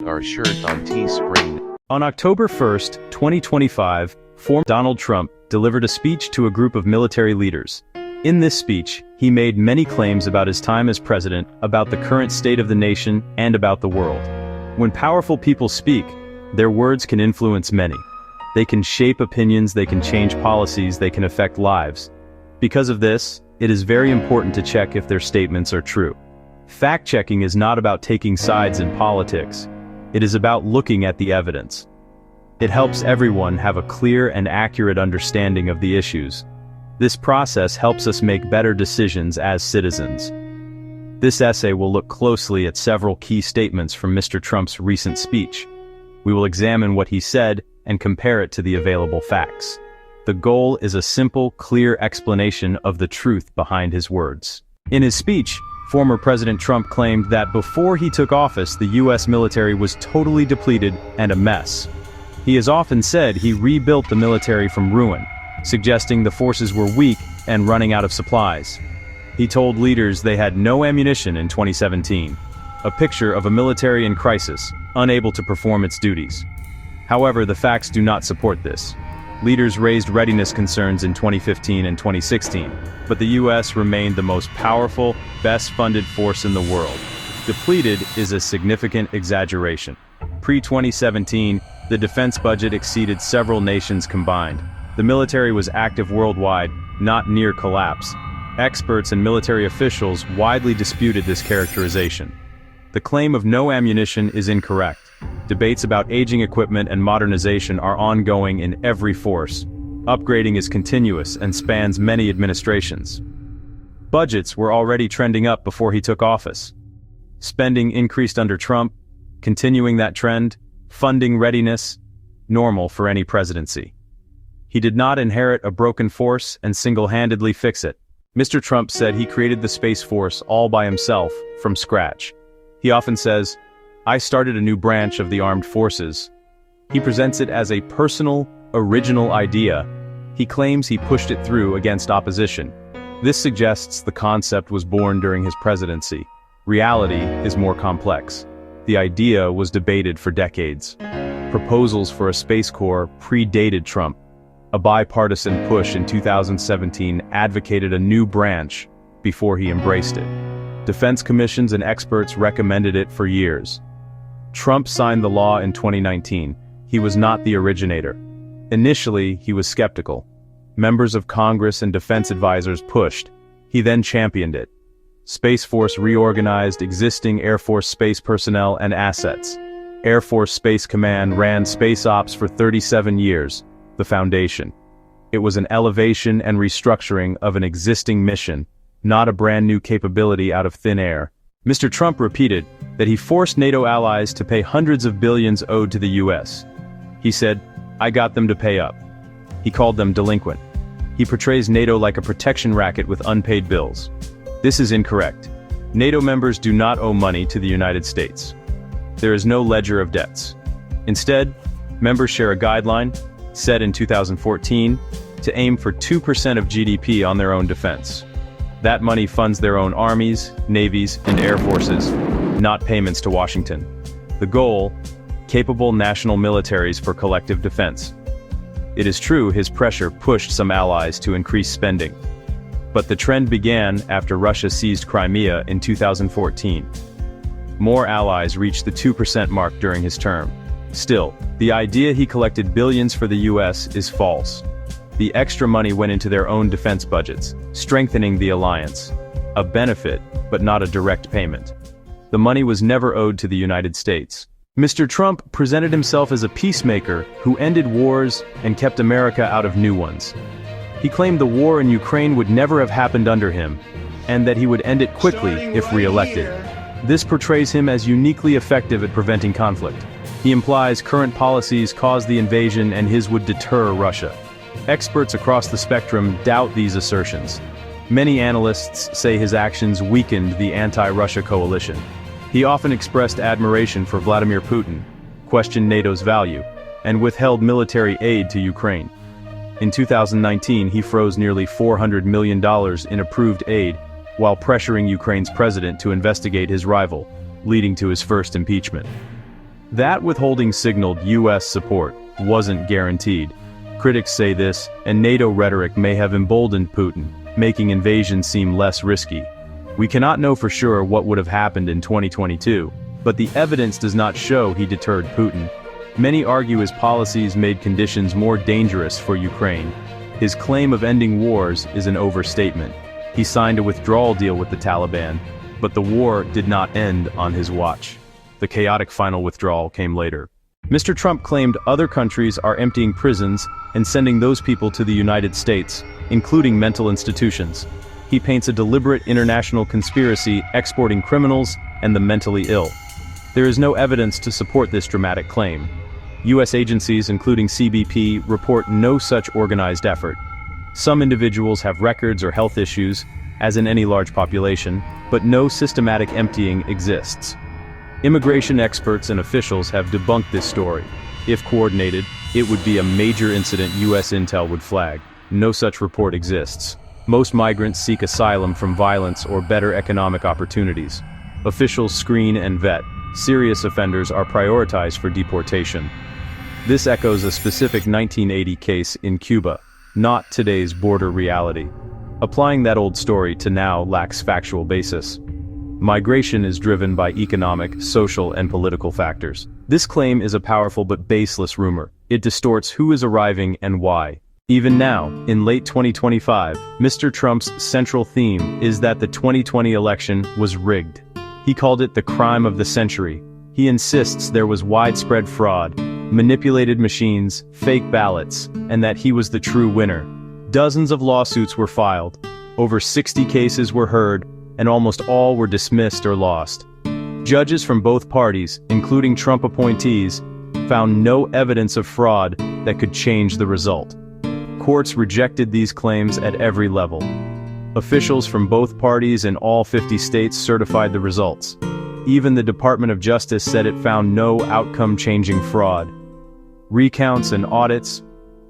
our shirt on Teespring. On October 1st, 2025, former Donald Trump delivered a speech to a group of military leaders. In this speech, he made many claims about his time as president, about the current state of the nation, and about the world. When powerful people speak, their words can influence many. They can shape opinions, they can change policies, they can affect lives. Because of this, it is very important to check if their statements are true. Fact-checking is not about taking sides in politics. It is about looking at the evidence. It helps everyone have a clear and accurate understanding of the issues. This process helps us make better decisions as citizens. This essay will look closely at several key statements from Mr. Trump's recent speech. We will examine what he said and compare it to the available facts. The goal is a simple, clear explanation of the truth behind his words. In his speech, former President Trump claimed that before he took office, the U.S. military was totally depleted and a mess. He has often said he rebuilt the military from ruin, suggesting the forces were weak and running out of supplies. He told leaders they had no ammunition in 2017, a picture of a military in crisis, unable to perform its duties. However, the facts do not support this. Leaders raised readiness concerns in 2015 and 2016, but the U.S. remained the most powerful, best-funded force in the world. Depleted is a significant exaggeration. Pre-2017, the defense budget exceeded several nations combined. The military was active worldwide, not near collapse. Experts and military officials widely disputed this characterization. The claim of no ammunition is incorrect. Debates about aging equipment and modernization are ongoing in every force. Upgrading is continuous and spans many administrations. Budgets were already trending up before he took office. Spending increased under Trump, continuing that trend, funding readiness, normal for any presidency. He did not inherit a broken force and single-handedly fix it. Mr. Trump said he created the Space Force all by himself, from scratch. He often says, "I started a new branch of the armed forces." He presents it as a personal, original idea. He claims he pushed it through against opposition. This suggests the concept was born during his presidency. Reality is more complex. The idea was debated for decades. Proposals for a Space Corps predated Trump. A bipartisan push in 2017 advocated a new branch before he embraced it. Defense commissions and experts recommended it for years. Trump signed the law in 2019. He was not the originator. Initially, he was skeptical. Members of Congress and defense advisors pushed. He then championed it. Space Force reorganized existing Air Force space personnel and assets. Air Force Space Command ran space ops for 37 years, the foundation. It was an elevation and restructuring of an existing mission, not a brand new capability out of thin air. Mr. Trump repeated that he forced NATO allies to pay hundreds of billions owed to the U.S. He said, "I got them to pay up." He called them delinquent. He portrays NATO like a protection racket with unpaid bills. This is incorrect. NATO members do not owe money to the United States. There is no ledger of debts. Instead, members share a guideline, set in 2014, to aim for 2% of GDP on their own defense. That money funds their own armies, navies, and air forces, not payments to Washington. The goal: capable national militaries for collective defense. It is true his pressure pushed some allies to increase spending. But the trend began after Russia seized Crimea in 2014. More allies reached the 2% mark during his term. Still, the idea he collected billions for the U.S. is false. The extra money went into their own defense budgets, strengthening the alliance. A benefit, but not a direct payment. The money was never owed to the United States. Mr. Trump presented himself as a peacemaker who ended wars and kept America out of new ones. He claimed the war in Ukraine would never have happened under him, and that he would end it quickly if re-elected. This portrays him as uniquely effective at preventing conflict. He implies current policies caused the invasion and his would deter Russia. Experts across the spectrum doubt these assertions. Many analysts say his actions weakened the anti-Russia coalition. He often expressed admiration for Vladimir Putin, questioned NATO's value, and withheld military aid to Ukraine. In 2019, he froze nearly $400 million in approved aid, while pressuring Ukraine's president to investigate his rival, leading to his first impeachment. That withholding signaled U.S. support wasn't guaranteed. Critics say this, and NATO rhetoric may have emboldened Putin, making invasion seem less risky. We cannot know for sure what would have happened in 2022, but the evidence does not show he deterred Putin. Many argue his policies made conditions more dangerous for Ukraine. His claim of ending wars is an overstatement. He signed a withdrawal deal with the Taliban, but the war did not end on his watch. The chaotic final withdrawal came later. Mr. Trump claimed other countries are emptying prisons and sending those people to the United States, including mental institutions. He paints a deliberate international conspiracy exporting criminals and the mentally ill. There is no evidence to support this dramatic claim. U.S. agencies, including CBP, report no such organized effort. Some individuals have records or health issues, as in any large population, but no systematic emptying exists. Immigration experts and officials have debunked this story. If coordinated, it would be a major incident U.S. intel would flag. No such report exists. Most migrants seek asylum from violence or better economic opportunities. Officials screen and vet. Serious offenders are prioritized for deportation. This echoes a specific 1980 case in Cuba, not today's border reality. Applying that old story to now lacks factual basis. Migration is driven by economic, social, and political factors. This claim is a powerful but baseless rumor. It distorts who is arriving and why. Even now, in late 2025, Mr. Trump's central theme is that the 2020 election was rigged. He called it the crime of the century. He insists there was widespread fraud, manipulated machines, fake ballots, and that he was the true winner. Dozens of lawsuits were filed. Over 60 cases were heard, and almost all were dismissed or lost. Judges from both parties, including Trump appointees, found no evidence of fraud that could change the result. Courts rejected these claims at every level. Officials from both parties in all 50 states certified the results. Even the Department of Justice said it found no outcome-changing fraud. Recounts and audits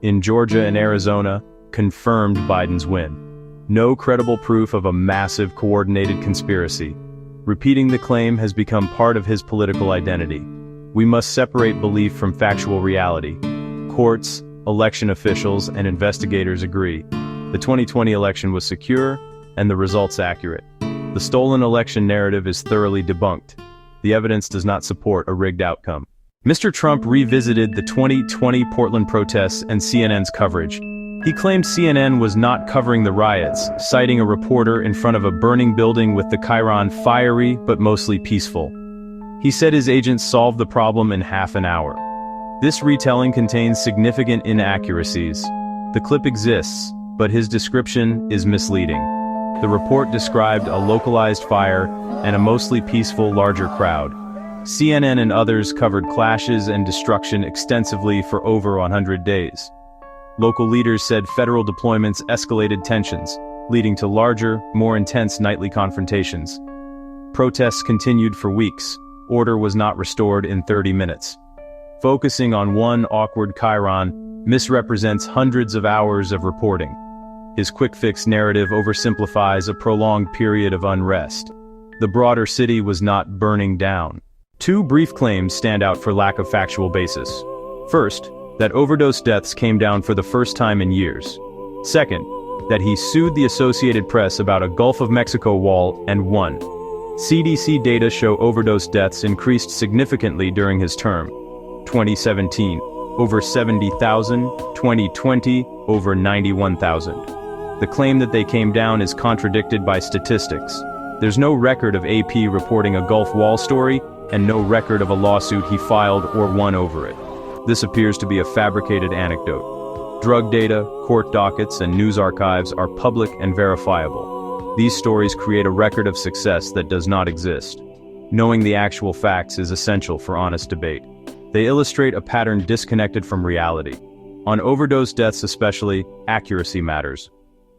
in Georgia and Arizona confirmed Biden's win. No credible proof of a massive coordinated conspiracy. Repeating the claim has become part of his political identity. We must separate belief from factual reality. Courts, election officials, and investigators agree. The 2020 election was secure, and the results accurate. The stolen election narrative is thoroughly debunked. The evidence does not support a rigged outcome. Mr. Trump revisited the 2020 Portland protests and CNN's coverage. He claimed CNN was not covering the riots, citing a reporter in front of a burning building with the chyron fiery but mostly peaceful. He said his agents solved the problem in half an hour. This retelling contains significant inaccuracies. The clip exists, but his description is misleading. The report described a localized fire and a mostly peaceful larger crowd. CNN and others covered clashes and destruction extensively for over 100 days. Local leaders said federal deployments escalated tensions, leading to larger, more intense nightly confrontations. Protests continued for weeks. Order was not restored in 30 minutes. Focusing on one awkward chyron misrepresents hundreds of hours of reporting. His quick-fix narrative oversimplifies a prolonged period of unrest. The broader city was not burning down. Two brief claims stand out for lack of factual basis. First, that overdose deaths came down for the first time in years. Second, that he sued the Associated Press about a Gulf of Mexico wall and won. CDC data show overdose deaths increased significantly during his term. 2017, over 70,000, 2020, over 91,000. The claim that they came down is contradicted by statistics. There's no record of AP reporting a Gulf wall story, and no record of a lawsuit he filed or won over it. This appears to be a fabricated anecdote. Drug data, court dockets, and news archives are public and verifiable. These stories create a record of success that does not exist. Knowing the actual facts is essential for honest debate. They illustrate a pattern disconnected from reality. On overdose deaths especially, accuracy matters.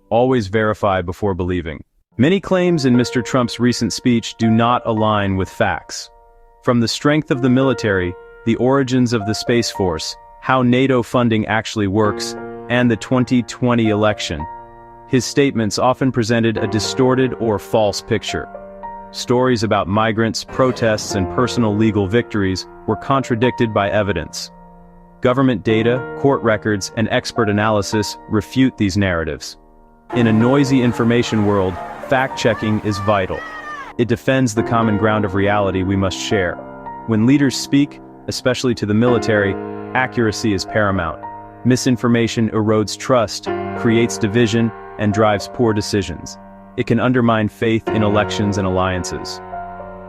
Always verify before believing. Many claims in Mr. Trump's recent speech do not align with facts. From the strength of the military, the origins of the Space Force, how NATO funding actually works, and the 2020 election, his statements often presented a distorted or false picture. Stories about migrants, protests, and personal legal victories were contradicted by evidence. Government data, court records, and expert analysis refute these narratives. In a noisy information world, fact-checking is vital. It defends the common ground of reality we must share. When leaders speak, especially to the military, accuracy is paramount. Misinformation erodes trust, creates division, and drives poor decisions. It can undermine faith in elections and alliances.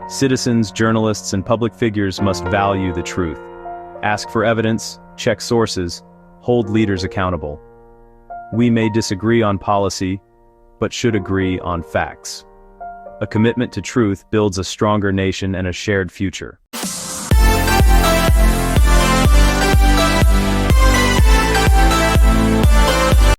Citizens, journalists, and public figures must value the truth. Ask for evidence, check sources, hold leaders accountable. We may disagree on policy, but should agree on facts. A commitment to truth builds a stronger nation and a shared future.